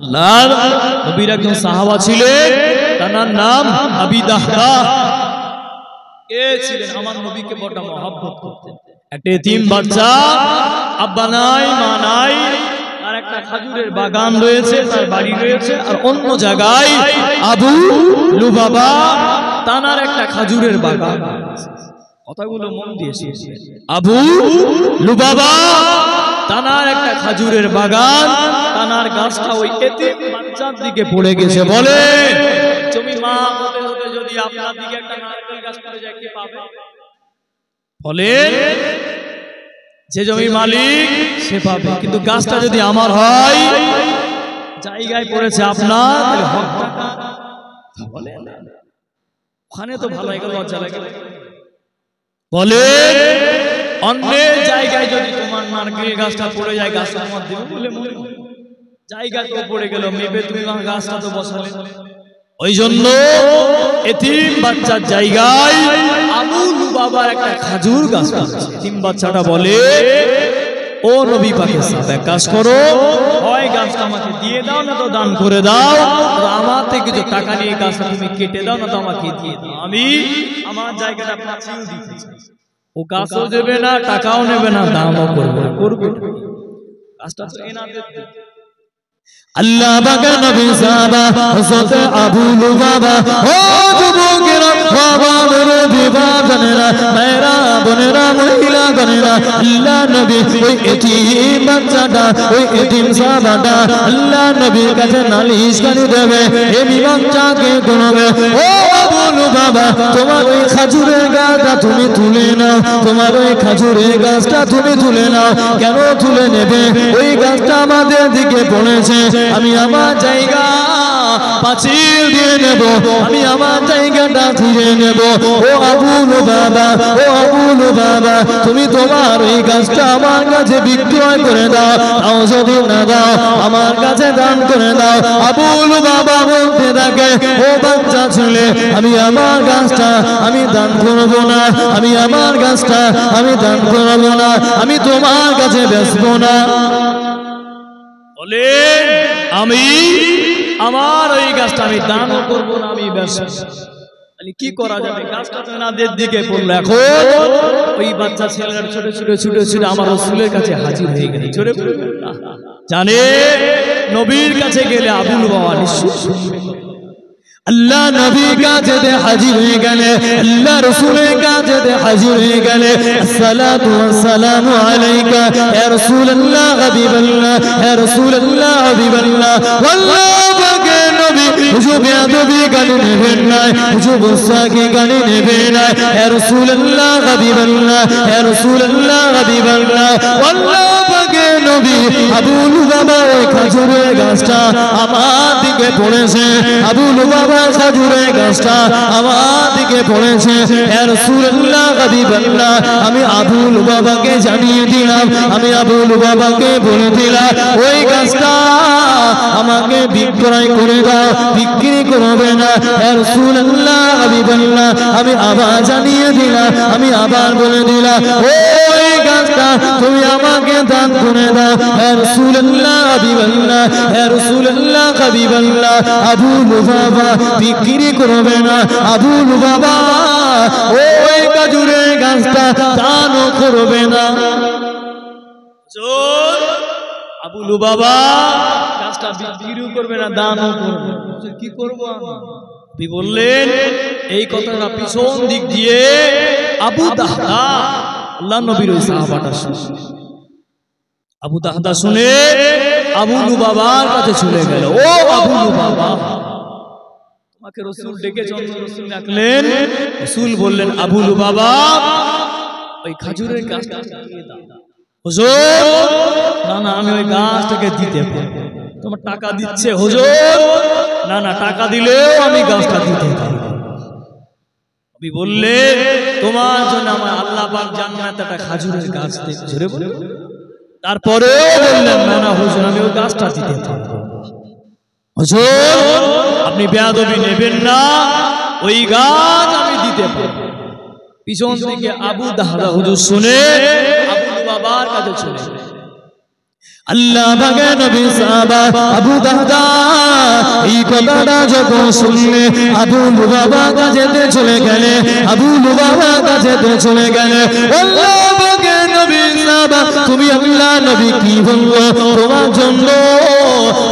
আল্লাহর নবীর একজন সাহাবা ছিলেন, তার নাম আবি দাহদা। কে ছিলেন? আমার নবীকে বড় মহব্বত করতেন। একটা এতিম বাচ্চা, আব্বা নাই মা নাই, আর একটা খাজুরের বাগান রয়েছে, তার বাড়ি রয়েছে, আর অন্য জায়গায় আবু লুবাবা তানার একটা খাজুরের বাগান। কথাগুলো মন দিয়ে শুনবেন। আবু লুবাবা তানার একটা খাজুরের বাগান, তানার গাছটা ওই এতিম বাচ্চার দিকে পড়ে গেছে। বলে তুমি মা হতে হতে যদি আপনার দিকে একটা নারকেল গাছ পড়ে যায়, কে পাবে? বলে যে জমি মালিক সে পাবে, কিন্তু গাছটা যদি আমার হয়, জায়গায় পড়েছে আপনার, তাহলে হক টাকা। বলে ওখানে তো ভালো হয়ে গেল, লজ্জা লাগে। বলে অন্যের জায়গায় যদি তোমার নারকেল গাছটা পড়ে যায়, গাছটা তোমার দেবে বলে মনে হয়? জায়গা তো পড়ে গেল, মেপে তুমি গাছটা তো বসালে। ওই জন্য এতিম বাচ্চার জায়গায় আবু লুবাবার একটা খাজুর গাছ আছে। এতিম বাচ্চাটা বলে, ও নবী পাকের সাথে এক কাজ করো, হয় গাছটা আমাকে দিয়ে দাও, না তো দান করে দাও, আমার থেকে কিছু টাকা নিয়ে গাছটা তুমি কেটে দাও, না তো আমাকে দিয়ে দাও, আমি আমার জায়গাটা পাঁচিয়ে দিতে চাই। ও গাছও দেবে না, টাকাও নেবে না, দামও করবে গাছটা তো এনাদের। আল্লাহ পাকের নবী সাহাবা হযরত আবু লুবাবা, ও যুবকেরা, বাবা মুরব্বি বাবানেরা, মায়েরা বোনেরা, মহিলা গণেরা, আল্লাহ নবী ওই এতিম বাচ্চাটা, ওই এতিম সাহাবাটা আল্লাহ নবীর কাছে নালিশ করে দেবে, এই বাচ্চাকে গুনবে। ও আবু লুবাবা, তোমার ওই খাজুরের গাছটা তুমি তুলে নাও, তোমার ওই খাজুরের গাছটা তুমি তুলে নাও। কেন তুলে নেবে? ওই গাছটা আমাদের দিকে পড়েছে, আমি আমার জায়গা পাঁচিল দিয়ে নেব, আমি আমার জায়গাটা ফিরে নেব। ও আবু লুবাবা, ও আবু লুবাবা, তুমি তোমার ওই গাছটা আমার কাছে বিক্রয় করে দাও, তাও যদি না দাও আমার কাছে দান করে দাও। আবু লুবাবা বলতে থাকে, ও বাচ্চা ছেলে, আমি আমার গাছটা আমি দান করব না, আমি আমার গাছটা আমি দান করব না, আমি তোমার কাছে বেচবো না। বলে আমি আমার ওই গাছটা আমি দানও করবো না, আমি বেচবো। কি করা যাবে? গাছটা তো এনাদের দিকে পড়লো। এখন ওই বাচ্চা ছেলেরা ছোট ছোট ছুটে ছুটে আমার রাসূলের কাছে হাজির হয়ে গেল। ছোটে জানে নবীর কাছে গেলে আবু লুবাবা নিশ্চয় শুনবে। আল্লাহ নবীর কাছে হাজির হয়ে গেলে, আল্লাহ রাসূলের কাছে হাজির হয়ে গেলে, আসসালাতু ওয়াসসালামু আলাইকা ইয়া রাসূলুল্লাহ হাবিবাল্লাহ, ইয়া রাসূলুল্লাহ হাবিবাল্লাহ। আল্লাহ পাকের নবী হুজুর বেয়াদবি গানে নেবেন না, হুজুর গুস্তাখি গানে নেবেন না, ইয়া রাসূলুল্লাহ হাবিবাল্লাহ, ইয়া রাসূলুল্লাহ হাবিবাল্লাহ। আল্লাহ পাকের নবী আবু লুবাবা ওই খাজুরের গাছটা আমার দিকে পড়েছে, আবু লুবাবা খাজুরের গাছটা আমার দিকে পড়েছে, ইয়া রাসূলুল্লাহ হাবিবাল্লাহ। আমি আবু লুবাবাকে জানিয়ে দিলাম, আমি আবু লুবাবাকে বলে দিলাম, ওই গাছটা আমাকে বিক্রয় করে দাও, বিক্রি করবে না, ইয়া রাসূলুল্লাহ হাবিবাল্লাহ। আমি আবার জানিয়ে দিলাম, আমি আবার বলে দিলাম, ওই গাছটা তুমি আমাকে দান করে দাও, ইয়া রাসূলুল্লাহ হাবিবাল্লাহ, ইয়া রাসূলুল্লাহ হাবিবাল্লাহ। আবু লুবাবা বিক্রি করবে না, আবু লুবাবা ওই খাজুরের গাছটা দানও করবে না। আবু লুবাবা গাছটা বিক্রি করবে না, দানও করবে না। কি করবো আপনি? বললেন এই কথাটা পিছন দিক দিয়ে আবু দাহদা আল্লাহ নবীর ওই সাহাবাটা শুনে, আবু দাহদা শুনে আবু লুবাবার কাছে চলে গেল। ও আবু লুবাবা, তোমাকে রাসূল ডেকেছেন। রাসূল ডাকলেন, রাসূল বললেন, আবু লুবাবা ওই খাজুরের গাছটা দিয়ে দাও। হুজুর না না, আমি ওই গাছটাকে দিতে পারবো। তোমার টাকা দিচ্ছে হুজুর? না না, টাকা দিলেও আমি গাছটা দিতে পারবো। নবী বললেন, তোমার জন্য আমার আল্লাহ পাক জান্নাতে একটা খাজুরের গাছ দিয়েছে। তারপরে বললেন, না না হুজুর, আমি ওই গাছটা দিতে পারবো। হুজুর আপনি বেয়াদবি নেবেন না, ওই গাছ আমি দিতে পারবো। পিছন থেকে আবু দাহদা হুজুর শুনে আবু লুবাবার কাছে চলে গেলেন। আল্লাহ পাকের নবী সাহাবা আবু দাহদা এই কথাটা যখন শুনলে আবু লুবাবা কাছেতে চলে গেলে, আবু লুবাবা কাছেতে চলে গেলে। আল্লাহ পাকের নবী সাহাবা তুমি আল্লাহ নবী কি বললো তোমার জন্য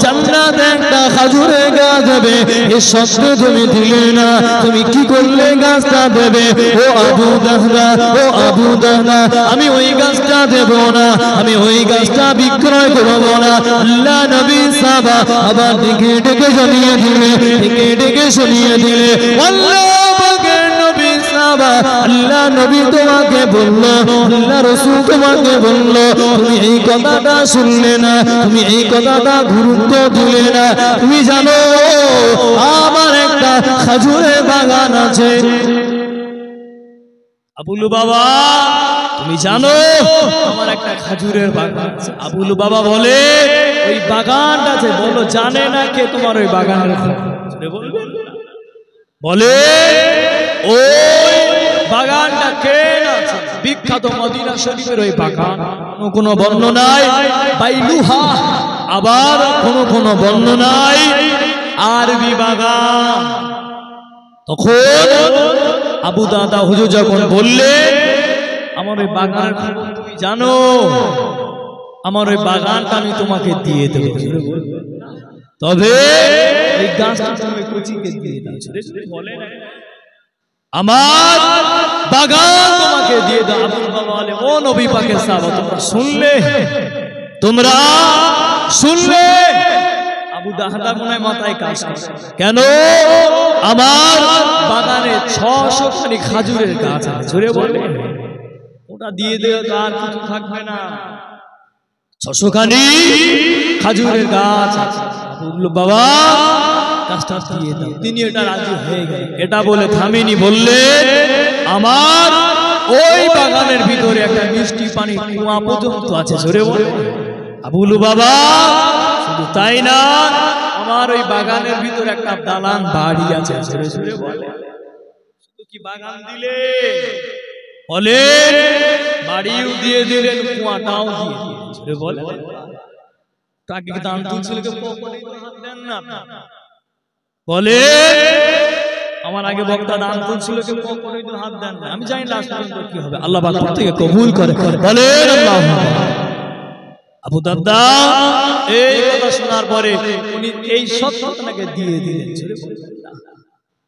জান্নাতে একটা খাজুরের গাছ দেবে, এই শর্ত তুমি দিলে না, তুমি কি করলে গাছটা দেবে? ও আবু দাহদা, ও আবু দাহদা আমি ওই গাছটা দেব না, আমি ওই গাছটা বিক্রয় করবো না। আল্লাহ নবী সাহাবা আবার ডেকে ডেকে শুনিয়ে দিলে, ডেকে ডেকে শুনিয়ে দিলে। আল্লাহ পাকের নবী সাহাবা আল্লাহ নবী তোমাকে বললো, আল্লাহ রাসূল তোমাকে বললো, তুমি এই কথাটা শুনলে না, তুমি এই কথাটা গুরুত্ব দিলে না। তুমি জানো আমার একটা খাজুরের বাগান আছে। আবু লুবাবা তুমি জানো আমার একটা খাজুরের বাগান আছে। আবু লুবাবা বলে ওই বাগানটা আছে, বলো জানে না কে তোমার ওই বাগানের বলে ওই বাগানটা কে আছে? বিখ্যাত মদিনা শরীফের ওই বাগান, কোনো বর্ণনায় বাইলুহা, আবার কোনো বর্ণনায় আরবি বাগান। তখন আবু দাদা হুজুর যখন বললে আমার ওই বাগানের খবর তুমি জানো, আমার ওই বাগানটা আমি তোমাকে দিয়ে দেবো, তবে এই গাছটা তুমি কুচিকে দিয়ে দাও। আমার বাগান তোমাকে দিয়ে দাও। আবু বাবা বলে ও নবী পাকের সাহাবা তোমরা শুনলে, তোমরা শুনলে? আবু দাহদা মনে মাথায় কাজ করে, কেন আমার বাগানে 600 খানি খাজুরের গাছ আছে, জোরে বলে ওটা দিয়ে দেও তো আর কিছু থাকবে না। 600 খানি খাজুরের গাছ আছে, বাবা গাছটা দিয়ে দাও। তিনি এটা রাজি হয়ে গেলেন। এটা বলে থামিনি, বললে আমার ওই বাগানের ভিতরে একটা মিষ্টি পানি কুয়া পর্যন্ত আছে, জোরে বলে। আবু লুবাবা শুধু তাই না, আমার ওই বাগানের ভিতরে একটা দালান বাড়ি আছে, জোরে জোরে বলে। শুধু কি বাগান দিলে, বলে বাড়িও দিয়ে দিলেন, কুয়াটাও দিয়ে দিলেন, জোরে বলে। তাকে দান তুলছিল দেন না, বলে আমার আগে বক্তা দান তুলছিল কেউ পকেটে হাত দেন না। আমি জানি লাস্ট পর্যন্ত কি হবে, আল্লাহ পাক প্রত্যেককে কবুল করে। বলে আবু দারদা এই কথা শোনার পরে উনি এই সত্যটাকে দিয়ে দিলেন,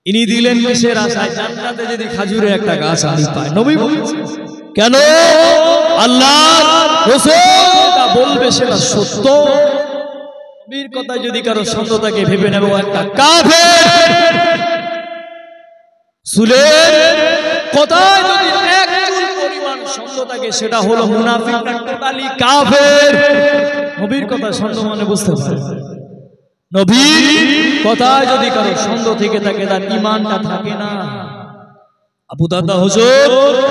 ইনি দিলেন কিসের আশায়? জান্নাতে যদি খাজুরের একটা গাছ আমি পাই। নবী বলেছেন, কেন আল্লাহ রাসূল যেটা বলবে সেটা সত্য। নবীর কথা যদি কারো সত্যতাকে ভেবে নেব একটা কাফের, রাসূলের কথায় যদি এক চুল পরিমাণ সন্দেহ থাকে সেটা হলো মুনাফিক, টোটালি কাফের। নবীর কথা সন্দেহ মানে বুঝতে পারে, নবীর কথায় যদি কারো সন্দেহ থেকে থাকে তার ঈমানটা থাকে না। আবু দারদা হুজুর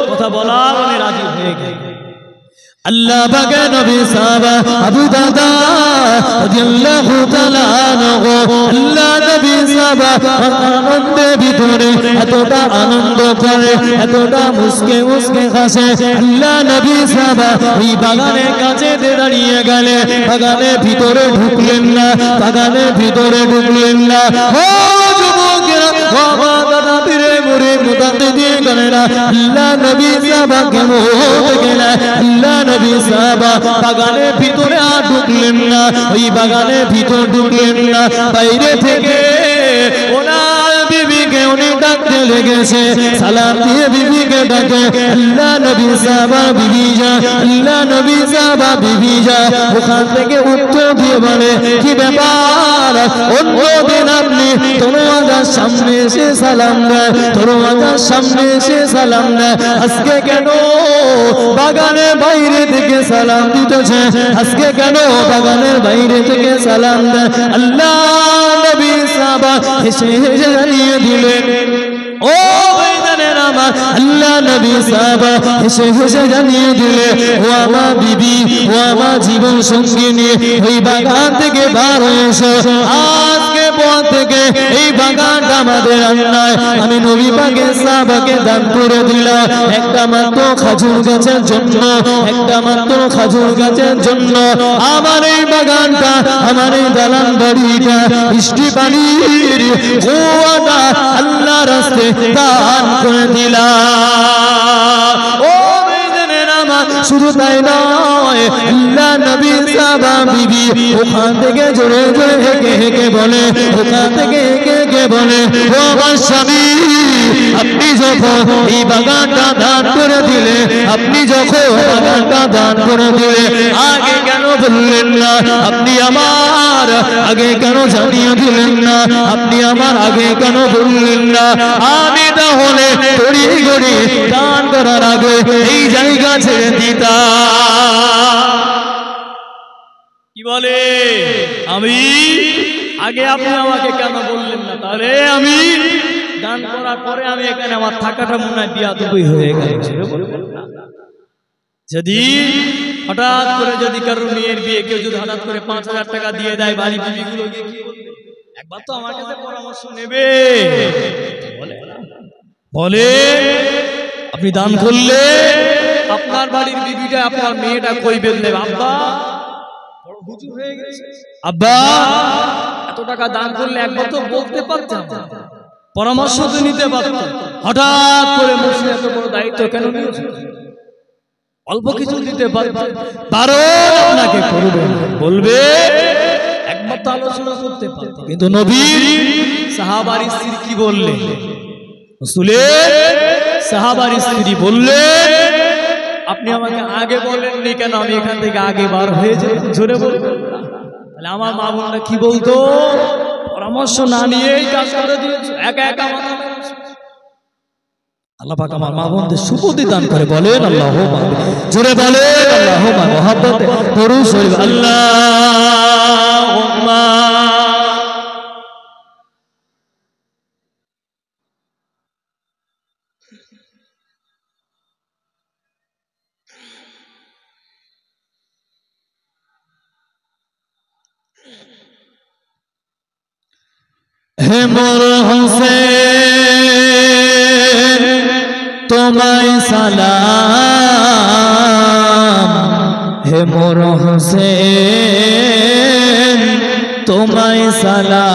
কথা বলার উনি রাজি হয়ে গেলেন। আল্লাহ পাকের নবী সাহাবা আবু দারদা রাদিয়াল্লাহু তাআলা আনহু, আল্লাহ নবী সাহাবা আনন্দের ভিতরে এতটা আনন্দ করে, এতটা মুস্কে মুস্কে হাসে। আল্লাহ নবী সাহাবা এই বাগানের কাছে দাঁড়িয়ে গেলে, বাগানের ভিতরে ঢুকলেন না, বাগানের ভিতরে ঢুকলেন না। ও যুবকেরা, ও দাদা পীরে মুড়ি মুতাতে দিয়ে গেলেন, আল্লাহ নবী সাহাবা কেমন গেলেন? আল্লাহ নবী সাহাবা বাগানের ভিতরে আর ঢুকলেন না, ওই বাগানের ভিতর ঢুকলেন না, বাইরে থেকে ওনার বিবিকে উনি ডাকতে লেগেছে, সালাম দিয়ে বিবিকে ডাকে, আল্লাহ নবী সাহাবা বিবি যা, আল্লাহ নবী সাহাবা বিবি যা। ওখান থেকে উত্তর দিয়ে বলে, কি ব্যাপার? অন্যদিন আপনি দরওয়াজার সামনে এসে সালাম দেয়, দরওয়াজার সামনে এসে সালাম দেয়, আজকে কেন বাগানের বাইরে থেকে সালাম দিতেছে? আজকে কেন বাগানের বাইরে থেকে সালাম দেয়? আল্লাহ নবী সাহাবা হেসে হেসে জানিয়ে দিলেন, ও ভাইজানেরা আমার, আল্লাহ নবী সাহাবা হেসে হেসে জানিয়ে দিলে, ও আমার বিবি, ও আমার জীবন সঙ্গিনী, ওই বাগান থেকে বার হয়েছে, আজকে পর থেকে এই বাগানটা আমাদের আল্লাহ আমি নবী পাকের সাহাবাকে দান করে দিলাম একটা মাত্র খেজুর গাছের জন্য, একটা মাত্র খেজুর গাছের জন্য আমার এই বাগানটা, আমার এই দালান বাড়িটা, বৃষ্টি পানির কুয়াটা আল্লাহর রাস্তায় দান করে দিলাম। ও শুধু তাই নয়, আল্লাহ নবী সাহাবা বিবি ওখান থেকে জোরে জোরে হেঁকে হেঁকে বলে, ওখান থেকে হেঁকে হেঁকে বলে, ও আমার স্বামী আপনি যখন এই বাগানটা দান করে দিলে, আপনি যখন বাগানটা দান করে দিলে আগে কেন বললেন না? আপনি আমার আগে কেন জানিয়ে দিলেন না? আপনি আমার আগে কেন বললেন না? আমি তাহলে তড়ি গড়ি দান করার আগে এই জায়গা ছেড়ে দিতাম। কি বলে? আমি আগে আপনি আমাকে কেন বললেন না? তাহলে আমি দান করার পরে আমি এখানে আমার থাকাটা মনে হয় বিয়াদবি হয়ে গেল। যদি হঠাৎ করে যদি কারোর মেয়ের বিয়ে কেউ যদি হঠাৎ করে 5,000 টাকা দিয়ে দেয় বাড়ি বিবিগুলো গিয়ে কি বলবে? একবার তো আমার কাছে পরামর্শ নেবে। বলে আপনি দান করলে আপনার বাড়ির বিবিটা আপনার মেয়েটা কই বেঁধে আব্বা বড় হুজুর হয়ে গেছে, আব্বা এত টাকা দান করলে একবার তো বলতে পারতাম, পরামর্শ তো নিতে পারতাম। হঠাৎ করে মুসলিম এত বড় দায়িত্ব কেন নিয়েছে? অল্প কিছু দিতে পারতাম, তারও আপনাকে করবে বলবে, একবার তো আলোচনা করতে পারতাম। কিন্তু নবী সাহাবার স্ত্রী কি বললে? রাসূলের সাহাবার স্ত্রী বললে আপনি আমাকে আগে বলেননি কেন? আমি এখান থেকে আগে বার হয়ে যাই, জোরে বলবেন। তাহলে আমার মা বোনরা কি বলতো? পরামর্শ না নিয়েই কাজ করে দিয়েছে, একা একা মাথা মেরেছে। আল্লাহ পাক আমার মা বোনদের সুবুদ্ধি দান করে। বলেন আল্লাহুম্মা, জোরে বলেন আল্লাহুম্মা। মুহাব্বতে দরুদ শরীফ আল্লাহুম্মা। হে মোর হোসেন তোমায় সালাম, হে মোর হোসেন তোমায় সালাম।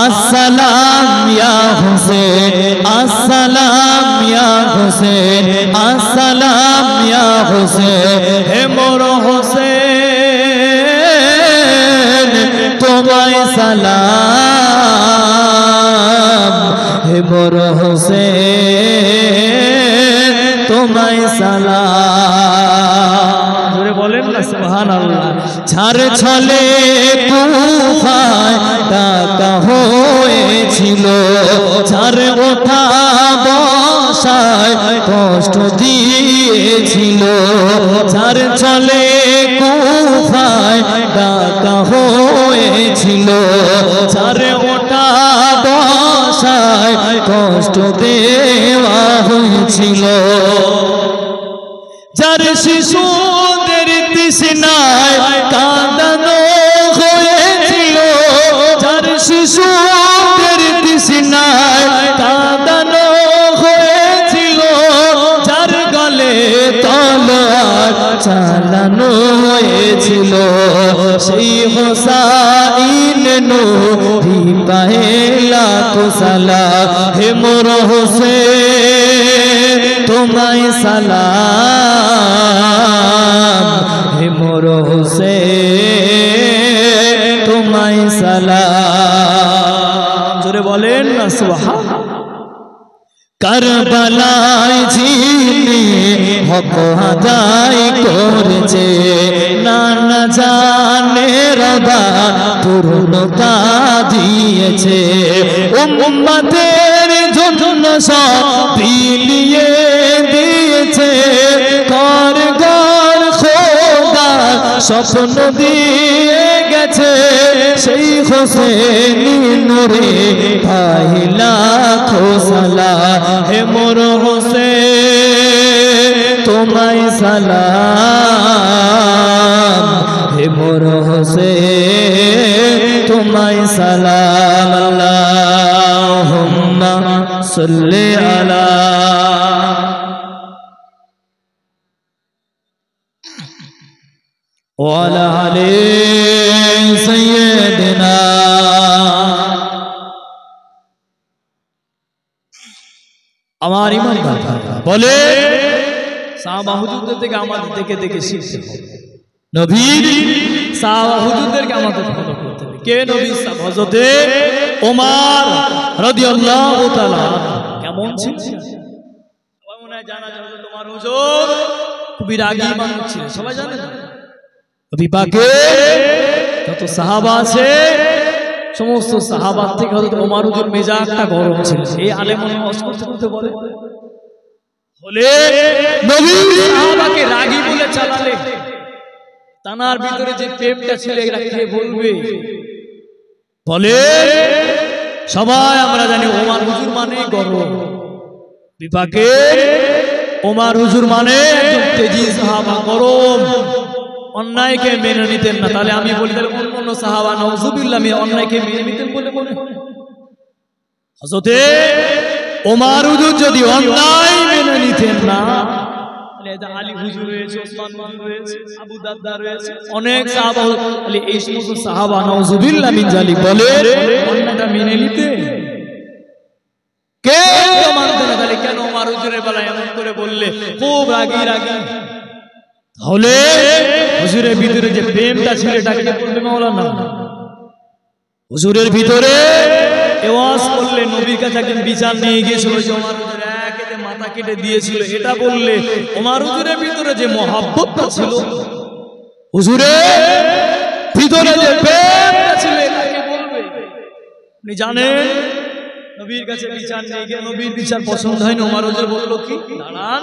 আসসালাম ইয়া হোসেন, আসসালাম ইয়া হোসেন, আসসালাম ইয়া হোসেন, হে মোর হোসেন তোমায় সালাম, হে মোর হোসেন তোমায় সালাম। জোরে বলেন না সুবহানাল্লাহ। ঝড় ছলে কুফায় ডাকা হয়েছিল, ঝড় ওঠা বসায় কষ্ট দিয়েছিল, ঝড় ছলে কুফায় ডাকা হয়েছিল, ঝড় ওঠা বসায় কষ্ট দেওয়া হয়েছিল। যার শিশুদের তৃষ্ণায় কাঁদানো হয়েছিল, যার শিশুদের তৃষ্ণায় কাঁদানো হয়েছিল, যার গলে তলোয়ার চালানো হয়েছিল, সেই হোসাইন নবী পাহেলা তো সালাম। হে মোর হোসেন তোমায় সালাম, হে মোর হোসেন তোমায় সালাম। জোরে বলেন না সুবহানাল্লাহ। কারবালায় যিনি হক আদায় করেছে, নানা জানে রদা পূর্ণতা দিয়েছে, উম্মতের জন্য সব বিলিয়ে দিয়েছে, ঘর ঘর খোদা স্বপ্ন দিয়ে গেছে, সেই হোসেনি নূরে পাইলা খোসলা। হে মোর হোসেন তোমায় সালাম, হে মোর হোসেন তোমায় সালাম আল্লাহুম্মা সাল্লি আলা ওয়া আলা আলি সাইয়্যিদিনা। আমার ইমানদার বলে সাহাবা হুজুরদের থেকে আমাদের দেখে দেখে শিখতে হবে, নবীর সাহাবা হুজুরদেরকে আমাদের ফলো করতে হবে। কে নবী? হযরতে ওমর রাদিয়াল্লাহু তাআলা কেমন ছিলেন? সবাই মনে হয় জানা যায় হযরত ওমর হুজুর খুবই রাগী মানুষ ছিলেন, সবাই জানেন। নবী পাকের যত সাহাবা আছে সমস্ত সাহাবার থেকে হযরত ওমর হুজুর মেজাজটা গরম ছিল। এই আলেমন ওয়াজ করতে করতে বলে বলে নবী সাহাবাকে রাগী বলে চালালে তানার ভিতরে যে প্রেমটা ছিল এটা কে বলবে? বলে সবাই আমরা জানি ওমর হুজুর মানে গরম, বিপাকে ওমর হুজুর মানে একজন তেজি সাহাবা, গরম, অন্যায়কে মেনে নিতেন না। তাহলে আমি বলি তাহলে অন্য সাহাবা নাউজুবিল্লাহ অন্যায়কে মেনে নিতেন বলে মনে হয়? হযরতে ওমর হুজুর যদি অন্যায় মেনে নিতেন না, তাহলে আলী হুজুর রয়েছে, ওসমান হুজুর রয়েছে, আবু দারদা রয়েছে, অনেক সাহাবা, তাহলে এই সমস্ত সাহাবা নাউজুবিল্লাহ মিন যালিক বলে অন্যায়টা মেনে নিতে কে মানতে না? তাহলে কেন ওমর হুজুরের বেলায় এমন করে বললে? খুব রাগী রাগী। তাহলে হুজুরের ভিতরে যে প্রেমটা ছিল এটাকে বলবে মাওলানা? হুজুরের ভিতরে ওয়াজ করলে নবীর কাছে একজন বিচার নিয়ে গিয়েছিল যে ওমর হুজুর একেতে মাথা কেটে দিয়েছিল, এটা বললে ওমর হুজুরের ভিতরে যে মহব্বতটা ছিল, হুজুরের ভিতরে যে প্রেমটা ছিল এটাকে বলবে? আপনি জানেন নবীর কাছে বিচার নিয়ে গিয়ে নবীর বিচার পছন্দ হয়নি, ওমর হুজুর বলল কি দাঁড়ান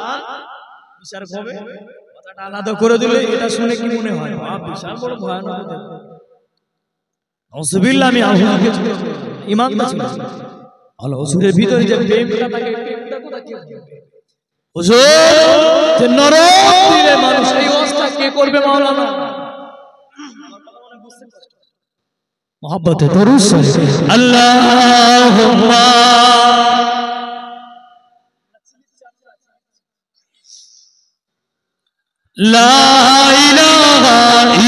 বিচার হবে, কথাটা আলাদা করে দিলে এটা শুনে কি মনে হয়? বিশাল বড় ভয়ানক। নাউজুবিল্লাহ আমি আল্লাহকে ঈমানটা ছিল আল্লাহ হুজুরের ভিতরে যে প্রেমটা থাকে, প্রেমটা কোথা কি হুজুর যে নরক দিলে মানুষ, এই অবস্থা কে করবে মাওলানা? মুহাব্বতে দরুদ শরীফ আল্লাহুম্মা লা ইলাহা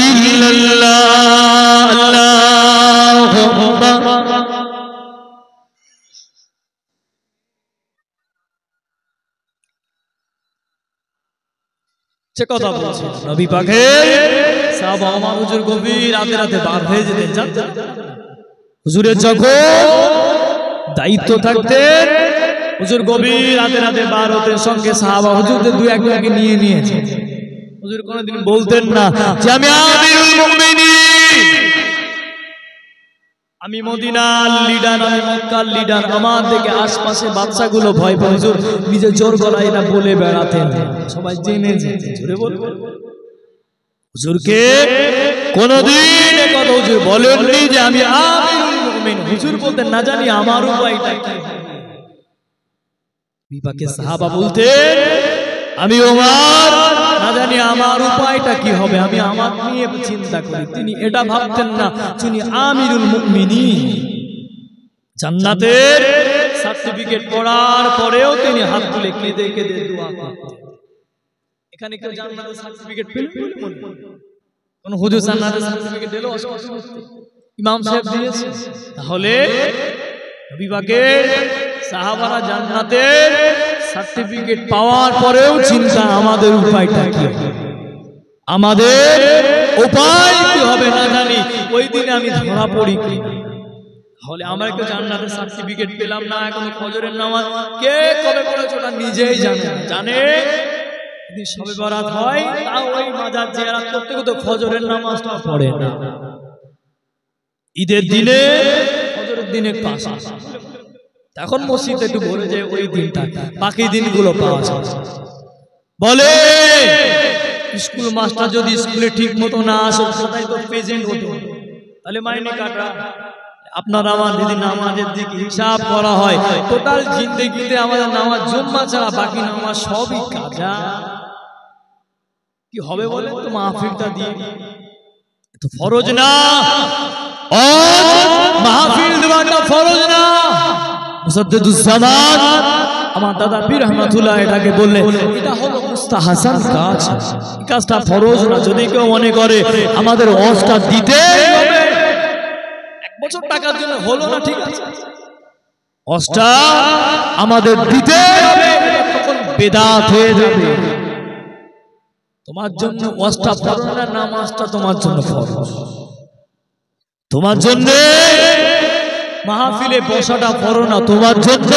ইল্লাল্লাহ আল্লাহুম্মা সে কথা বলছি নবী পাকের সাহাবা ওমর হুজুর গভীর রাতে রাতে বার হয়ে যেতেন, জানতেন হুজুরের যখন দায়িত্ব থাকতেন হুজুর গভীর রাতে রাতে বার হতেন, সঙ্গে সাহাবা হুজুরদের দুই একজনকে নিয়ে নিয়েছে। হুজুর কোনদিন বলতেন না যে আমি আমিরুল মুমিনিন, আমি মদিনার লিডার, আমি মক্কার লিডার, আমার দিকে আশপাশে বাচ্চাগুলো ভয় পায়। হুজুর নিজে জোর গলায় এটা বলে বেড়াতেন, সবাই জেনে যেতেন। জোরে বলবেন হুজুরকে কোনদিন একথা হুজুর বলেননি যে আমি আমিরুল মুমিনিন। হুজুর বলতেন না জানি আমার উপায়টা কি। বিপাকে সাহাবা বলতেন আমি ওমর, না জানি আমার উপায়টা কি হবে, আমি আমার নিয়ে চিন্তা করি। তিনি এটা ভাবতেন না তিনি আমিরুল মুমিনিন। জান্নাতের সার্টিফিকেট পড়ার পরেও তিনি হাত তুলে কেঁদে কেঁদে দোয়া করতেন। এখানে কেউ জান্নাতের সার্টিফিকেট পেল? কোন হুজুর জান্নাতের সার্টিফিকেট দিল? ইমাম সাহেব দিয়েছে। তাহলে বিভাগের সাহাবারা জান্নাতের সার্টিফিকেট পাওয়ার পরেও চিন্তা আমাদের উপায়টা কি, আমাদের উপায় কি হবে না জানি, ওই দিনে আমি ধরা পড়ি কি। তাহলে আমরা কেউ জান্নাতের সার্টিফিকেট পেলাম না, এখনো ফজরের নামাজ কে কবে পড়েছে ওটা নিজেই জানে। জানে সবে বরাত হয় তাও ওই মাজার জিয়ারত করতে করতে ফজরের নামাজটা পড়ে না। ঈদের দিনে ফজরের দিনে পাস এখন মসজিদে একটু ভরে যায় ওই দিনটা, বাকি দিনগুলো পাওয়া যায়। বলে স্কুল মাস্টার যদি স্কুলে ঠিক মতো না আসে কোথায় তো প্রেজেন্ট হতো, তাহলে মাইনে কাটা। আপনার আমার যদি নামাজের দিকে হিসাব করা হয় টোটাল জিন্দেগিতে আমাদের নামাজ জুম্মা ছাড়া বাকি নামাজ সবই কাজা। কি হবে বলে তো মাহফিলটা দিয়ে তো ফরজ না, মাহফিল দেওয়াটা ফরজ না। মুসাদ্দিদুজ্জামান আমার দাদা পীর রহমাতুল্লাহ এটাকে বললেন এটা হলো মুস্তাহাসান কাজ, এই কাজটা ফরজ না। যদি কেউ মনে করে আমাদের ওয়াজটা দিতে হবে, এক বছর টাকার জন্য হলো না, ঠিক আছে, ওয়াজটা আমাদের দিতে হবে, তখন বেদাত হয়ে যাবে। তোমার জন্য ওয়াজটা ফরজ না, নামাজটা তোমার জন্য ফরজ। তোমার জন্য মাহফিলে বসাটা ফরজ না, তোমার জন্য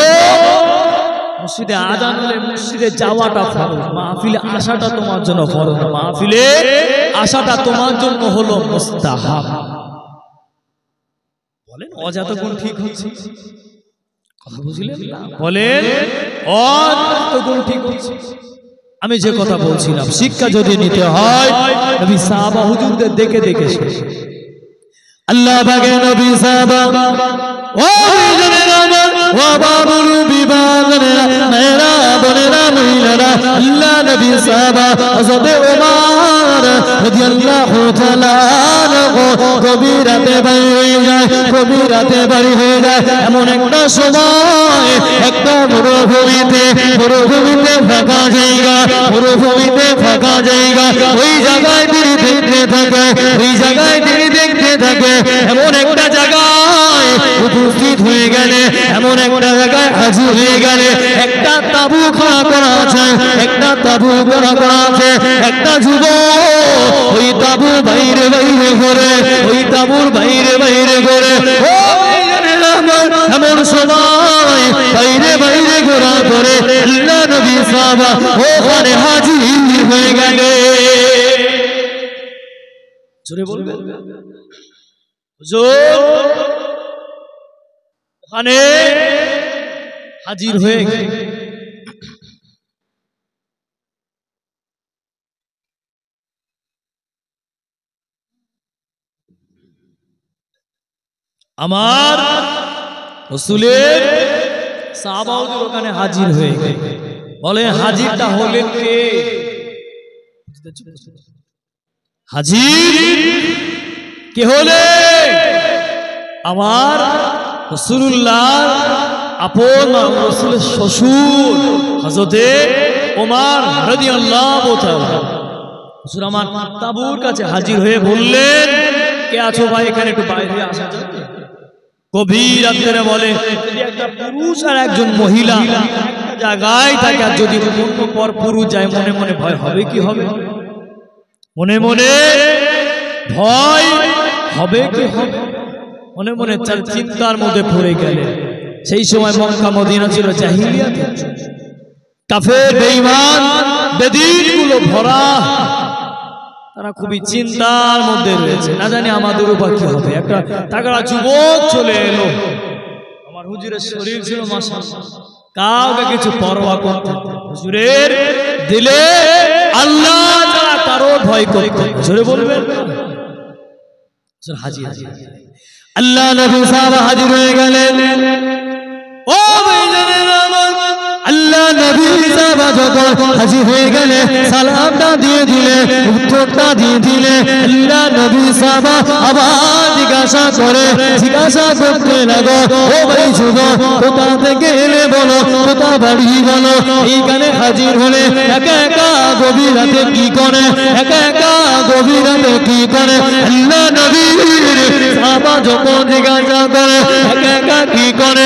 মসজিদে আযান হলে মসজিদে যাওয়াটা ফরজ, মাহফিলে আসাটা তোমার জন্য ফরজ না, মাহফিলে আসাটা তোমার জন্য হলো মুস্তাহাব। বলেন অজাত গুণ ঠিক হচ্ছে, কথা বুঝলেন না? বলেন অজাত গুণ ঠিক হচ্ছে। আমি যে কথা বলছিলাম, শিক্ষা যদি নিতে হয় নবী সাহাবা হুজুরদের দেখে দেখে আল্লাহ পাকের নবী সাহাবা ও বিজনেরা ও বাবুল বিবাদনেরা মেরা বনেরা মহিলারা আল্লাহ নবী সাহাবা হযরত ওমর রাদিয়াল্লাহু তাআলা গভীর রাতে বাড়ি হয়ে যায়, গভীর রাতে বাড়ি হয়ে যায়। এমন একটা সময় একটা মরুভূমিতে ফাঁকা জায়গা, মরুভূমিতে ফাঁকা জায়গা, ওই জায়গায় তিনি দেখতে থাকে, ওই জায়গায় তিনি দেখতে থাকে। এমন একটা জায়গায় উপস্থিত হয়ে গেলে, এমন একটা জায়গায় হাজির হয়ে গেলে একটা তাঁবু খাড়া করা আছে, একটা তাঁবু খাড়া করা আছে। একটা যুবক ওই তাঁবু বাইরে বাইরে করে, ওই তাঁবুর বাইরে বাইরে করে এমন সময় বাইরে বাইরে ঘোরা করে আল্লাহ নবী সাহাবা ওখানে হাজির হয়ে গেলে। জোরে বলবেন হুজুর ওখানে হাজির হয়ে গেলে। আমার রাসূলের সাহাবাদের ওখানে হাজির হয়ে গেল। বলে হাজিরটা হলেন কে? হাজির কে হলে? আমার রাসূলুল্লাহ আপন রাসূলের শ্বশুর হযরতে ওমর রাদিয়াল্লাহু তাআলা হুজুর আমার তাঁবুর কাছে হাজির হয়ে বললেন, কে আছো ভাই, এখানে একটু বাইরে আসা যাবে? গভীর রাতে বলে যদি একটা পুরুষ আর একজন মহিলা একটা জায়গায় থাকে, আর যদি পর পুরুষ যায় মনে মনে ভয় হবে কি হবে? মনে মনে ভয় হবে কি হবে? মনে মনে চিন্তার মধ্যে পড়ে গেলে। সেই সময় মক্কা মদিনা ছিল জাহিলিয়াত, কাফের বেঈমান বেদিনগুলো ভরা, তারা খুবই চিন্তার মধ্যে রয়েছে, না জানি আমাদের উপর কি হবে। একটা তাগড়া যুবক চলে এলো, আমার হুজুরের শরীর ছিল মাশাআল্লাহ, কাউকে কিছু পরোয়া করতে হুজুরের দিলে আল্লাহ ছাড়া কারো ভয় করতে। জোরে বলবেন হাজির আল্লাহ নবী সাহাবা হাজির হয়ে গেলেন। ও ভাইজানেরা আমার, আল্লাহ নবী সাহাবা যখন হাজির হয়ে গেলে সালামটা দিয়ে দিলে, উত্তরটা দিয়ে দিলে, আল্লাহ নবী সাহাবা আবার জিজ্ঞাসা করতে লাগো, ও ভাই যুবক কোথা থেকে এলে বলো, কোথা বাড়ি বলো, এইখানে হাজির হলে একা একা গভীর রাতে কি করে, একা একা গভীর রাতে কি করে? আল্লাহ নবী সাহাবা যখন জিজ্ঞাসা করে একা একা কি করে,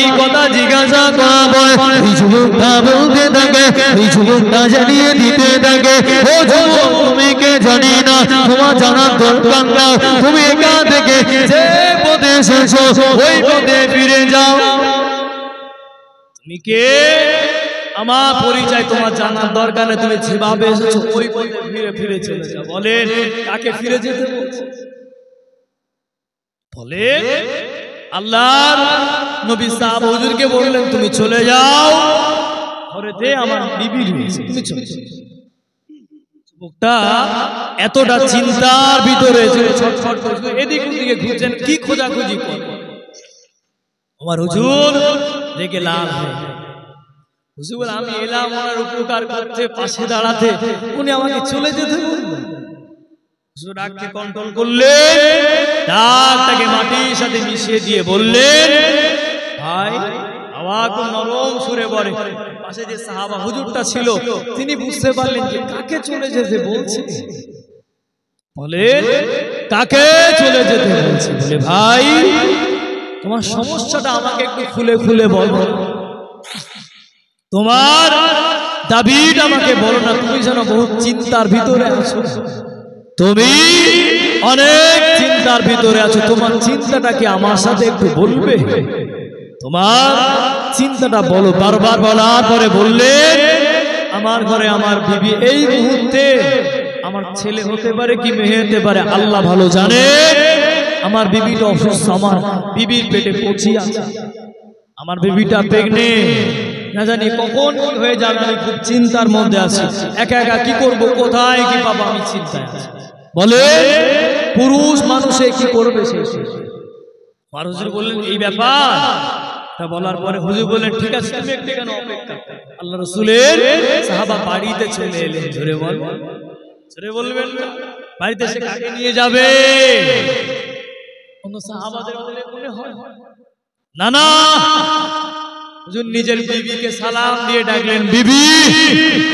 এই কথা জিজ্ঞাসা করা হয়, এই যুবকটা বলতে থাকে, এই যুবকটা জানিয়ে দিতে থাকে, ও যুবক তুমি কে জানি না, তোমার জানার দরকার না, তুমি এখান থেকে যে পথে এসেছো ওই পথে ফিরে যাও। তুমি কে? আমার পরিচয় তোমার জানার দরকার নেই, তুমি যেভাবে এসেছো ওই পথে ফিরে ফিরে চলে যাও। বলেন কাকে ফিরে যেতে বলছে? বলেন আল্লাহর নবী সাহাবা হুজুরকে বললেন তুমি চলে যাও, ঘরেতে আমার বিবি রয়েছে, তুমি চলে যাও। যুবকটা এতটা চিন্তার ভিতরে ছটফট করছে, এদিক ওদিকে ঘুরছেন, কি খোঁজাখুঁজি করে। আমার হুজুর রেগে লাল হয়ে হুজুর বলে আমি এলাম ওনার উপকার করতে, পাশে দাঁড়াতে, উনি আমাকে চলে যেতে বললেন। হুজুর রাগকে কন্ট্রোল করলেন, রাগটাকে মাটির সাথে মিশিয়ে দিয়ে বললেন, ভাই আওয়াজ নরম সুরে বলে। পাশে যে সাহাবা হুজুরটা ছিল তিনি বুঝতে পারলেন যে কাকে চলে যেতে বলছে। বলে কাকে চলে যেতে বলছে? বলে ভাই তোমার সমস্যাটা আমাকে একটু খুলে খুলে বলো, তোমার দাবিটা আমাকে বলো না। তুমি যেন বহুত চিন্তার ভিতরে আছো, তুমি অনেক চিন্তার ভিতরে আছো, তোমার চিন্তাটা কি আমার সাথে একটু বলবে? তোমার চিন্তাটা বলো। বারবার বলার পরে বললেন, আমার ঘরে আমার বিবি এই মুহূর্তে, আমার ছেলে হতে পারে কি মেয়ে হতে পারে আল্লাহ ভালো জানে, আমার বিবিটা অসুস্থ, আমার বিবির পেটে কচি আছে, আমার বিবিটা প্রেগনেন্ট, না জানি কখন কি হয়ে যাবে, আমি খুব চিন্তার মধ্যে আছি, একা একা কি করব, কোথায় কি পাবো, আমি চিন্তায় আছি। বলে পুরুষ মানুষে কি করবে? হুজুর বললেন এই ব্যাপার। তা বলার পরে হুজুর বললেন ঠিক আছে তুমি একটু কেন অপেক্ষা। আল্লাহ রাসূলের সাহাবা বাড়িতে চলে এলেন। জোরে বলবেন না, বাড়িতে সে কাকে নিয়ে যাবে? কোন সাহাবাদের বলে মনে হয় না, না, হুজুর নিজের বিবিকে সালাম দিয়ে ডাকলেন, বিবি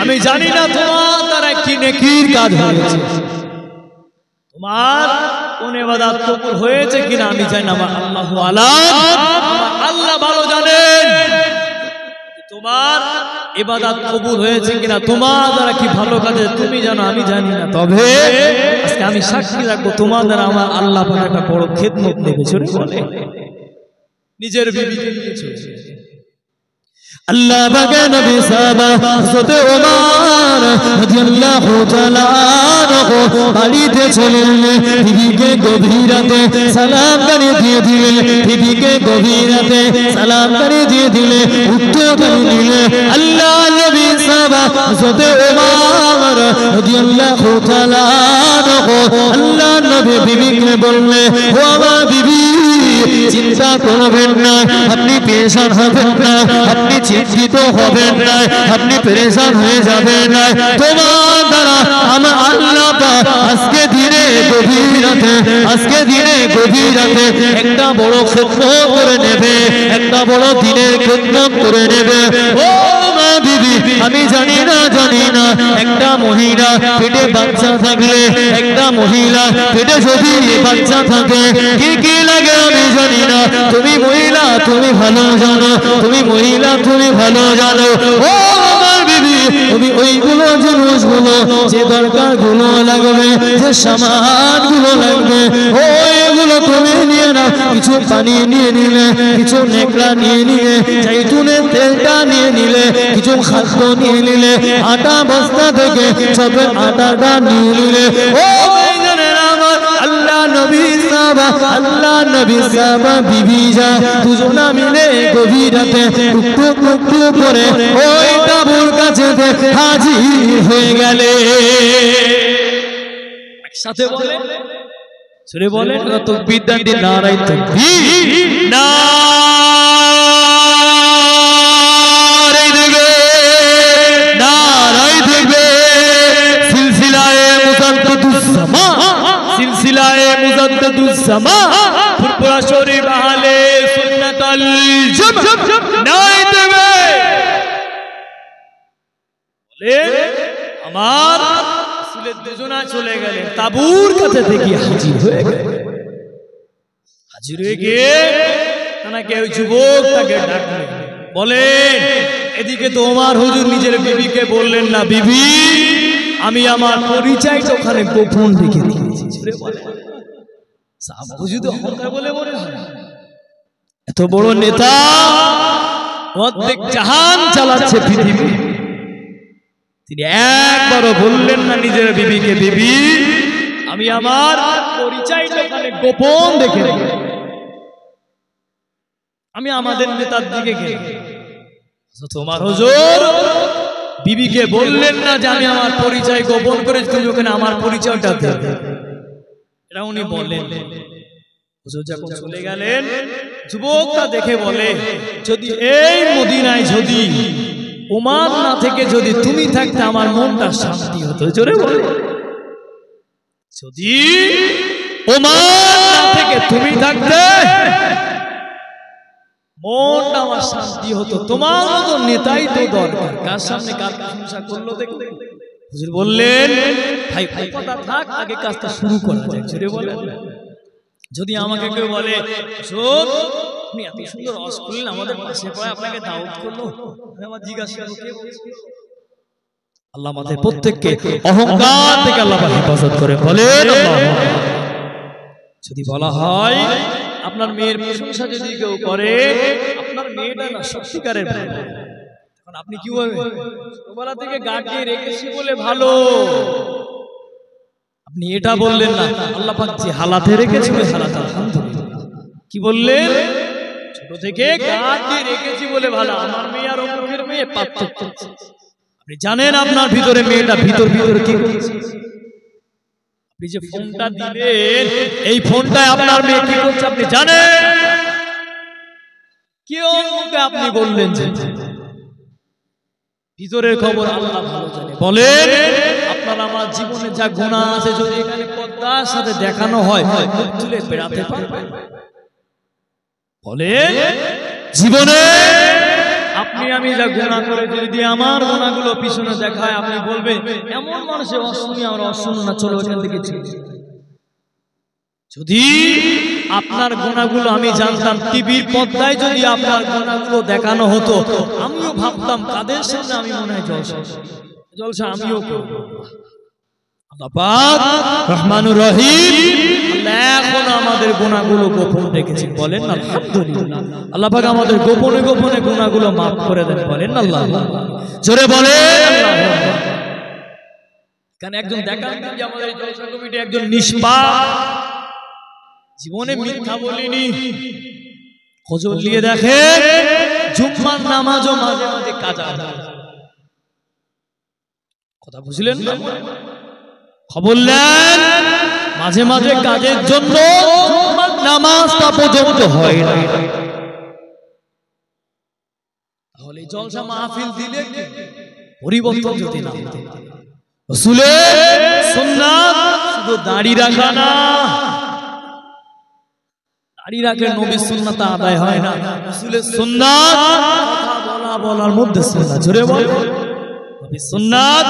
আমি জানি না তোমার দ্বারা কি নেকির কাজ হয়েছে, তোমার কোন ইবাদত কবুল হয়েছে কিনা আমি জানি না, আমার আল্লাহু আলাম, আমার আল্লাহ ভালো জানেন তোমার ইবাদত কবুল হয়েছে কিনা, তোমার দ্বারা কি ভালো কাজে তুমি জানো, আমি জানি না। তবে আজকে আমি সাক্ষী রাখবো তোমার দ্বারা আমার আল্লাহ পাক একটা বড় খেদমত নেবে। বলে নিজের বিবিকে নিয়ে চলেছে। আল্লাহ পাকের নবী সাহাবা হযরত ওমর রাদিয়াল্লাহু তাআলা আনহু বাড়িতে চলেন, বিবিকে গভীর রাতে সালাম করে দিয়ে দিলেন, বিবিকে গভীর রাতে সালাম করে দিয়ে দিলেন, উত্তর দিলেন। আল্লাহ নবী সাহাবা হযরত ওমর রাদিয়াল্লাহু তাআলা আনহু আল্লাহ নবী বিবিকে বললেন, ও আমার বিবি চিন্তা করবেন না, আপনি পেরেশান হবেন না, আপনি চিন্তিত হবেন না, আপনি পেরেশান হয়ে যাবেন না, তোমার দ্বারা আমার আল্লাহ পাক আজকে দিনে গভীর রাতে একটা বড় খেদমত করে নেবে, একটা বড় দিনের খেদমত করে নেবে। ও মা বিবি আমি জানি না একটা মহিলা পেটে বাচ্চা থাকলে, একটা মহিলা পেটে যদি বাচ্চা থাকে কি কি লাগে আমি জানি না, তুমি মহিলা তুমি ভালো জানো, তুমি মহিলা তুমি ভালো জানো। ও আমার বিবি তুমি ওইগুলো জিনিসগুলো যে দরকার গুলো লাগবে, যে সামান গুলো লাগবে ওইগুলো তুমি নিয়ে নাও। কিছু পানি নিয়ে নিলে, কিছু নেকড়া নিয়ে নিলে, জাইতুনের তেলটা নিয়ে নিলে, কিছু খাদ্য নিয়ে নিলে, আটা বস্তা থেকে সবের আটাটা নিয়ে নিলে। ও আল্লাহ নবী সাহাবা বিবি যা দুজনা মিলে গভীর রাতে টুকটু করে ওই তাঁবুর কাছে হাজির হয়ে গেলে। একসাথে বলে সুরে বলে তাকবীর দান দিয়ে নারায়ে তাকবীর, নারায়ে তাকবীর, সিলসিলায়ে মুজাদ্দিদুস জামা ফুরফুরা শরীফ আহলে সুন্নাত আল জামা নারায়ে তাকবীর। বলে আমার রাসূলের দুজনা চলে গেলেন, তাঁবুর কাছে থেকে হাজির হয়ে গেলেন। হাজির হয়ে গিয়ে তাকে ওই যুবকটাকে ডাকলেন, বলেন এদিকে তো ওমর হুজুর নিজের বিবিকে বললেন না, বিবি আমি আমার পরিচয়টা ওখানে গোপন রেখে দিয়েছি। সাহাবা যদি অহংকার বলে মনে হয়, এত বড় নেতা অর্ধেক জাহান চালাচ্ছে পৃথিবী, তিনি একবারও বললেন না নিজের বিবিকে, বিবি আমি আমার পরিচয়টা ওখানে গোপন রেখে দিই। আমি আমাদের নেতার দিকে গেলাম, তোমার হুজুর বিবিকে বললেন না যে আমি আমার পরিচয় গোপন করে তুমি ওখানে আমার পরিচয়টা দেবে, এটা উনি বললেন। হুজুর যখন চলে গেলেন, যুবকটা দেখে বলে যদি এই মদিনায় যদি ওমান না থেকে যদি তুমি থাকতে আমার মনটা শান্তি হতো। জোরে বলে, যদি ওমান না থেকে তুমি থাকতে মনটা আমার শান্তি হতো। তোমার মতো নেতাই তো দরকার। কার সামনে কার প্রশংসা করলো দেখলে? হুজুর বললেন, ভাই কথা থাক, আগে কাজটা শুরু করা যাক। জোরে বলে, যদি আমাকে কেউ বলে আপনি এত সুন্দর ওয়াজ করলেন, আমাদের পাশে পায় আপনাকে দাওয়াত করলো, আমি আমার জিজ্ঞাসা করব কে বলছে? আল্লাহ আমাদের প্রত্যেককে অহংকার থেকে আল্লাহ হেফাজত করে। বলেন আল্লাহ। যদি বলা হয় আপনার মেয়ের প্রশংসা যদি কেউ করে, আপনার মেয়েটা না সত্যিকারের ভালো, তখন আপনি কি বলবেন? ছোটবেলা থেকে গাড়িয়ে রেখেছি বলে ভালো। আপনি এটা বললেন না, আল্লাহ পাক যে হালাতে রেখেছে ওই হালাত আলহামদুলিল্লাহ। কি বললেন? ছোট থেকে গাড়িয়ে রেখেছি বলে ভালো। আমার মেয়ে আর অন্যের মেয়ে পার্থক্য। আপনি জানেন আপনার ভিতরে মেয়েটা ভিতর কি করছে? আপনি যে ফোনটা দিলেন, এই ফোনটায় আপনার মেয়ে কি করছে আপনি জানেন? কেউ মুখে আপনি বললেন যে ভিতরের খবর আল্লাহ ভালো জানে। বলেন, আপনার আমার জীবনে যা গুনাহ আছে যদি এখানে পর্দার সাথে দেখানো হয়, মুখ তুলে বেড়াতে পারবেন? বলেন, জীবনে আপনি আমি যা গুনাহ করে যদি আমার গুনাহগুলো পিছনে দেখায়, আপনি বলবেন এমন মানুষের অশুনি আমরা অশুন না, চলো এখান থেকে চলে। যদি আপনার গুনাহগুলো আমি জানতাম, টিভির পর্দায় যদি আপনার গুনাহগুলো দেখানো হতো, আমিও ভাবতাম কাদের সামনে আমি মনে হয় জলসা আমিও করব। আল্লাহ পাক রহমানুর রহিম, আল্লাহ এখন আমাদের গুনাহগুলো গোপন রেখেছেন। বলেন আলহামদুলিল্লাহ। আল্লাহ পাক আমাদের গোপনে গোপনে গুনাহগুলো মাফ করে দেন। বলেন আল্লাহ। জোরে বলেন আল্লাহ। কারণ একজন দেখান যে আমাদের জলসা কমিটি একজন নিষ্পাপ, জীবনে মিথ্যা বলিনি, ফজর নিয়ে দেখে জুম্মার নামাজও মাঝে মাঝে কাজা। কথা বুঝলেন না? খবর নেন, মাঝে মাঝে কাজের জন্য জুম্মার নামাজটা পর্যন্ত হয় না। তাহলে জলসা মাহফিল দিলে পরিবর্তন যদি না হতো, রাসূলের সুন্নাত শুধু দাড়ি রাখা না, দাড়ি রাখলে নবীর সুন্নাত আদায় হয় না। রাসূলের সুন্নাত কথা বলার মধ্যে সুন্নাত। জোরে বল, নবীর সুন্নাত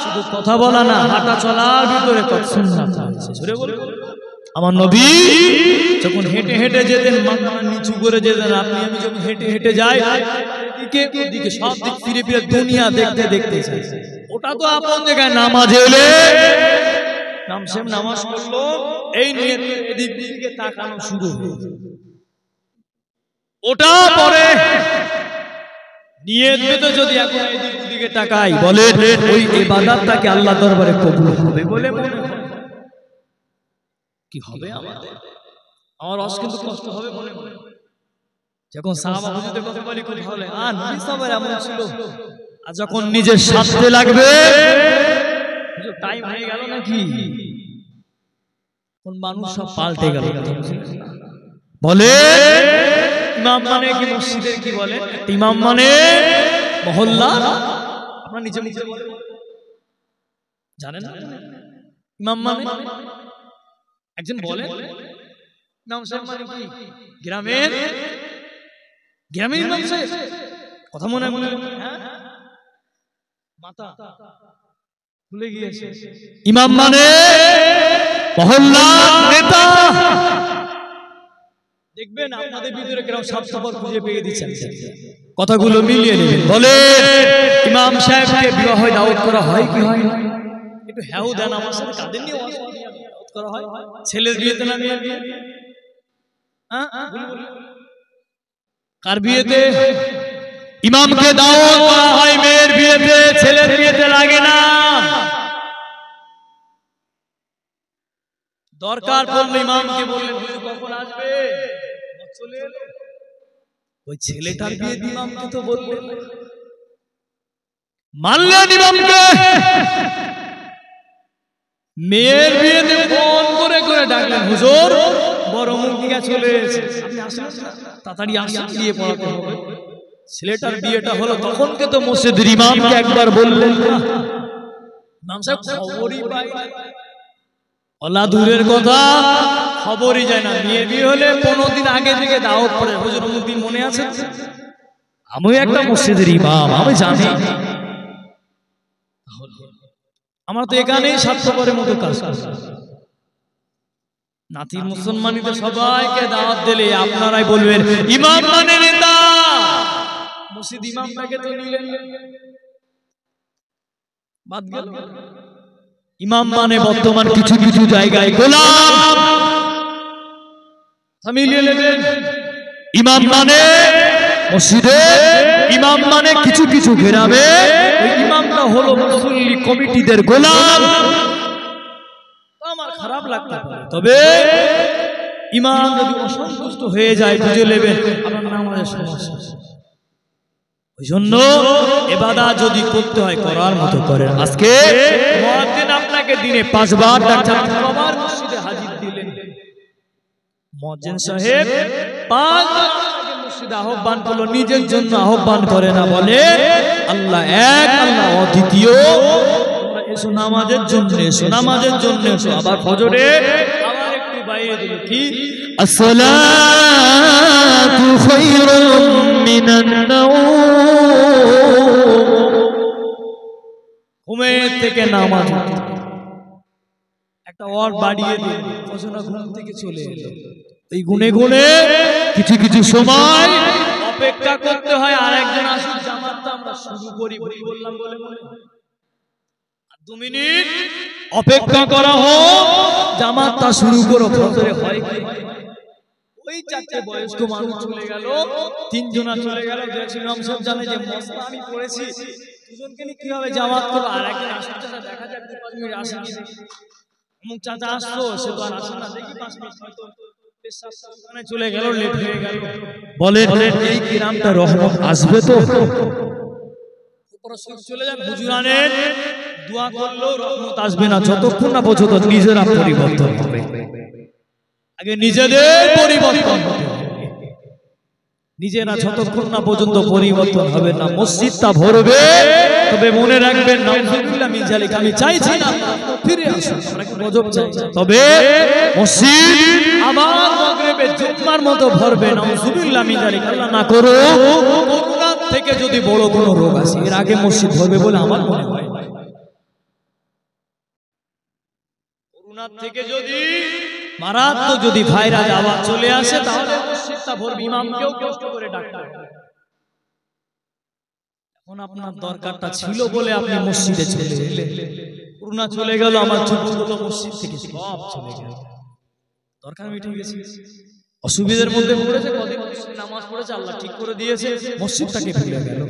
শুধু কথা বলা না, হাঁটা চলার ভিতরে কত সুন্নাত আছে। জোরে বল। আমার নবী যখন হেঁটে হেঁটে যেতেন, মাথা নিচু করে যেতেন। আপনি আমি যখন হেঁটে হেঁটে যাই, এদিকে ওদিকে সব দিক ফিরে ফিরে দুনিয়া দেখতে দেখতে যাই। ওটা তো আপন জায়গায় নামাজ এলে নামাজ পড়লো, এই নিয়ে এদিক দিকে তাকানো শুরু হলো। ওটা পরে নিয়ত বেঁধে যদি এখন এদিক দিকে তাকাই, বলে ওই ইবাদতটাকে আল্লাহ দরবারে কবুল হবে বলে মনে হয়। কি হবে আমাদের? আমার রস কিন্তু কষ্ট হবে মনে মনে। যখন সাহাবা হুজুরদের কথা বলি খুব ভালো লাগে, নবী সাহাবারা এমন ছিল। আর যখন নিজের স্বার্থে লাগবে, হুজুর টাইম হয়ে গেল নাকি, কোন মানুষ সব পাল্টে গেল। বলে ইমাম মানে কি মসজিদের কি বলে? ইমাম মানে মহল্লা। আপনারা নিচে নিচে জানেন না ইমাম মানে? একজন বলে ইমাম সাহেব মানে কি? গ্রামের ইমাম সাহেব। কথা মনে মনে মাথা ভুলে গিয়েছে। ইমাম মানে মহল্লা নেতা। দেখবেন আপনাদের ভিতরে কেমন স্বার্থপর খুঁজে পেয়ে দিচ্ছেন। কথাগুলো মিলিয়ে নেবেন। বলে ইমাম সাহেবকে বিবাহ দাওয়াত করা হয় কি হয় না? একটু হ্যাঁ দেন আমার সাথে। কাদের নিয়ে দাওয়াত করা হয়? ছেলের বিয়েতে না মেয়ের বিয়ে? কার বিয়েতে ইমামকে দাওয়াত করা হয়? মেয়ের বিয়েতে, ছেলের বিয়েতে লাগে না। দরকার পড়লে ইমামকে বললেন হুজুর কখন আসবে, চলে এলো। ওই ছেলেটার বিয়ে ইমামকে তো বললেন, মানলেন ইমামকে। মেয়ের বিয়েতে ফোন করে করে ডাকলেন, হুজুর বড় মুরগিটা চলে এসেছে, আপনি আসেন, তাড়াতাড়ি আসেন, বিয়ে পড়াতে হবে। ছেলেটার বিয়েটা হলো তখন কে তো মসজিদের ইমামকে একবার বললেন না, ইমাম সাহেব খবরই পাই না। ওলা দূরের কথা, খবরই যায় না। মেয়ের বিয়ে হলে 15 দিন আগে থেকে দাওয়াত পড়ে, হুজুর অমুক দিন মনে আছে? আমি একটা মসজিদের ইমাম, আমি জানি। আমার তো এখানেই স্বার্থপরের মতো কাজ। নাতির মুসলমানিতে সবাইকে দাওয়াত দিলে আপনারাই বলবেন ইমাম মানে নেতা। মসজিদ ইমামটাকে তো নিলেন, বাদ গেল। ইমাম মানে বর্তমান কিছু কিছু জায়গায় গোলাম। মিলিয়ে নেবেন। ইমাম মানে মসজিদে, ইমাম মানে কিছু কিছু গ্রামে ওই ইমামটা হলো মুসল্লি কমিটিদের গোলাম। আমার খারাপ লাগতে পারে, তবে ইমাম যদি অসন্তুষ্ট হয়ে যায় বুঝে নেবেন আমার নামাজের সমস্যা। ওই জন্য ইবাদত যদি করতে হয় করার মতো করেন। আজকে মুয়াজ্জিন আপনাকে দিনে 5 বার ডাকছেন, কবার মসজিদে হাজির দিলেন? মুয়াজ্জিন সাহেব 5 বার মসজিদে আহ্বান করলো, নিজের জন্য আহ্বান করে না, বলে আল্লাহ এক, আল্লাহ অদ্বিতীয়, তোমরা এসো নামাজের জন্য, এসো নামাজের জন্য এসো। আবার ফজরে আবার একটু বাইরে দিল কি আসসালাতু খায়রুম মিনান নাওম, ঘুমের থেকে নামাজ। একটা ওয়ার্ড বাড়িয়ে দিল, ফজরে ঘুম থেকে চলে এলো। এই গুনে গুনে কিছু কিছু সময় অপেক্ষা করতে হয় আরেকজন আসুক, জামাতটা আমরা শুরু করি। বললাম বলে 2 মিনিট অপেক্ষা করা হোক, জামাতটা শুরু করো। ফজরে হয় কি? ওই 4টে বয়স্ক মানুষ চলে গেল, 3 জনা চলে গেল। ইমাম সাহেব জানে যে মসলা আমি পড়েছি, দুজনকে নিয়ে কিভাবে জামাত করব। আর একজন আসুক, চাচা দেখা যাক 2-5 মিনিট আসে কি। অমুক চাচা আসতো, সে তো আর আসে না, দেখি 5 মিনিট হয়তো চলে গেল, লেট হয়ে গেল। বলেন এই গ্রামটা রহমত আসবে তো? চলে যান, হুজুরানের দোয়া করলেও রহমত আসবে না যতক্ষণ না পর্যন্ত নিজেরা পরিবর্তন হবে। আগে নিজেদের পরিবর্তন হবে, নিজেরা যতক্ষণ না পর্যন্ত পরিবর্তন হবে না মসজিদটা ভরবে। তবে মনে রাখবেন নাউজুবিল্লাহ মিন যালিক, আমি চাইছি না ফিরে আসুন, গজব চাই, তবে মসজিদ আবার মাগরিবে জুম্মার মতো ভরবে। নাউজুবিল্লাহ মিন যালিক, আল্লাহ না করো করোনা থেকে যদি বড় কোনো রোগ আসে, এর আগে মসজিদ ভরবে বলে আমার মনে হয়। করোনা থেকে যদি মারাত্মক যদি ভাইরাস আবার চলে আসে, তাহলে মসজিদটা ভরবে, ইমামকেও কষ্ট করে ডাকতে হবে। এখন আপনার দরকারটা ছিল বলে আপনি মসজিদে চলে এলেন, করোনা চলে গেল, আমার ছোটগুলো মসজিদ থেকে সব চলে গেল, দরকার মিটে গেছে। অসুবিধার মধ্যে পড়েছে, কদিন নামাজ পড়েছে, আল্লাহ ঠিক করে দিয়েছে, মসজিদটাকে ভুলে গেল।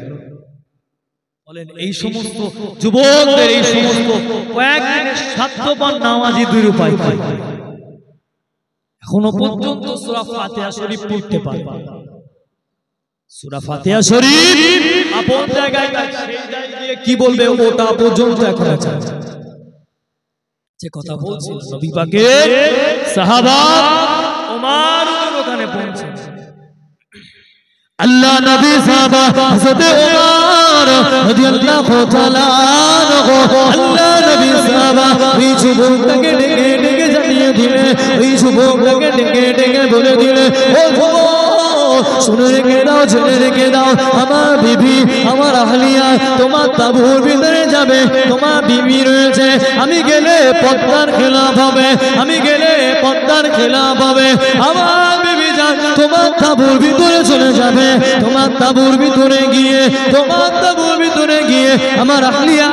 বলেন এই সমস্ত যুবকদের, এই সমস্ত কয়েকদিনের স্বার্থপর নামাজি দুই উপায় পায়, এখনো পর্যন্ত সূরা ফাতিহা শরীফ পড়তে পারে। সূরা ফাতিহা শরীফ আপন জায়গায় সেই জায়গায় কি বলবে ওটা পর্যন্ত এখন আছে। যে কথা বলছি নবী পাকের সাহাবা ওমর ওখানে পৌঁছে, আল্লাহ নবী সাহাবা হযরত ওমর রাদিয়াল্লাহু তাআলা আনহু, আল্লাহ নবী সাহাবা ওই যুবকটাকে ডেকে ডেকে জানিয়ে দিলে, ওই যুবকটাকে ডেকে ডেকে বলে দিলে, ও যুবক শুনে রেখে দাও, জেনে রেখে দাও, আমার বিবি, আমার আহলিয়া তোমার তাঁবুর ভিতরে যাবে, তোমার বিবি রয়েছে, আমি গেলে পদ্মার খেলাফ হবে, আমি গেলে পদ্মার খেলাফ হবে, আমার বিবি যান তোমার তাঁবুর ভিতরে চলে যাবে, তোমার তাঁবুর ভিতরে গিয়ে, তোমার তাঁবুর ভিতরে গিয়ে আমার আহলিয়া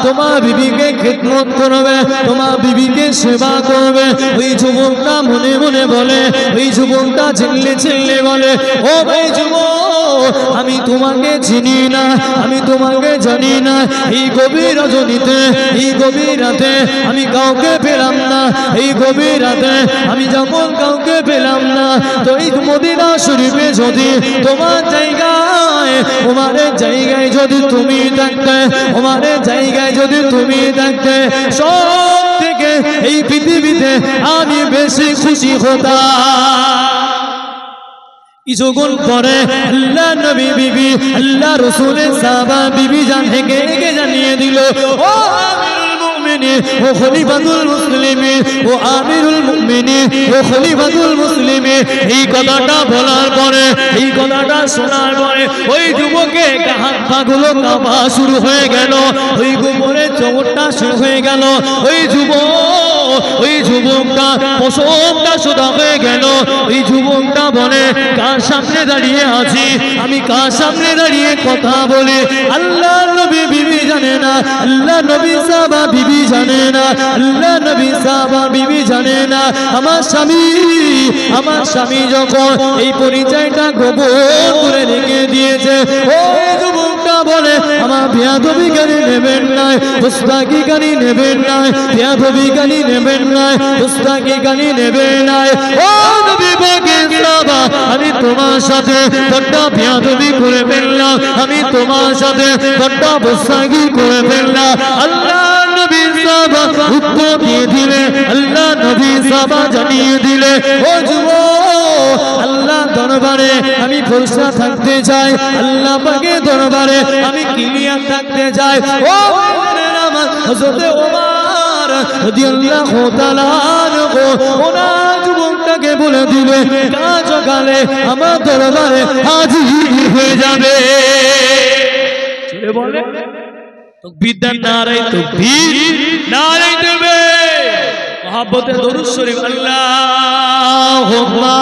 তোমার বিবিকে খিদমত করবে, তোমার বিবিকে সেবা করবে। ওই যুবকটা মনে মনে বলে, ওই যুবকটা চিল্লে চিল্লে বলে, ও ভাই যুবক, আমি তোমাকে চিনি না, আমি তোমাকে জানি না, এই গভীর রজনীতে, এই গভীর রাতে আমি কাউকে পেলাম না, এই গভীর রাতে আমি যখন কাউকে পেলাম না, তো এই মদিনা শরীফে যদি তোমার জায়গায়, ওমারের জায়গায় যদি তুমি থাকতে, ওমারের জায়গায় যদি তুমি থাকতে, সব থেকে এই পৃথিবীতে আমি বেশি খুশি হতাম। কিছুক্ষণ পরে আল্লাহ নবী বিবি আল্লাহ রাসূলের সাহাবা বিবি জান হেগে হেগে জানিয়ে দিল, ও আমিরুল মুমিনিন, ও খলিফাতুল মুসলিমিন, ও আমিরুল মুমিনিন, ও খলিফাতুল মুসলিমিন। এই কথাটা বলার পরে, এই কথাটা শোনার পরে ওই যুবকের হাত পাগুলো কাঁপা শুরু হয়ে গেল, ওই গোবরের চোখটা শুরু হয়ে গেল। ওই যুবকটা প্রসবটা সোজা হয়ে গেল। ওই যুবকটা বলে, কার সামনে দাঁড়িয়ে আছি আমি, কার সামনে দাঁড়িয়ে কথা বলে? আল্লাহ নবী বিবি জানে না, আল্লাহ নবী সাহাবা বিবি জানে না, আল্লাহ নবী সাহাবা বিবি জানে না আমার স্বামী যখন এই পরিচয়টা গোপন করে রেখে দিয়েছে। ওই যুবকটা বলে, আমার বেয়াদবি গালি নেবেন না, উস্তাকি গালি নেবেন না, বেয়াদবি গালি নেবেন না, উস্তাকি গালি নেবেন না। ও নবী পাকের সাহাবা, আমি তোমার সাথে বড্ড বেয়াদবি করে ফেললাম, আমি তোমার সাথে বড্ড উস্তাকি করে ফেললাম। আল্লাহ নবী সাহাবা উত্তর দিয়ে দিলে, আল্লাহ নবী সাহাবা জানিয়ে দিলে, ও যুবক, আল্লাহ দরবারে আমি ফরসা থাকতে চাই, আল্লাহ পাকের দরবারে আমি ক্লিয়ার থাকতে চাই। ও আমার হযরত ওমর রাদিয়াল্লাহু তাআলা ওনার যুবকটাকে বলে দিলে, কাল সকালে আমার দরবারে হাজির হয়ে যাবে। বলে তাকবীর দেন, নারে তাকবীর, নারে তাকবীর, মহব্বতে দরুদ শরীফ, আল্লাহুম্মা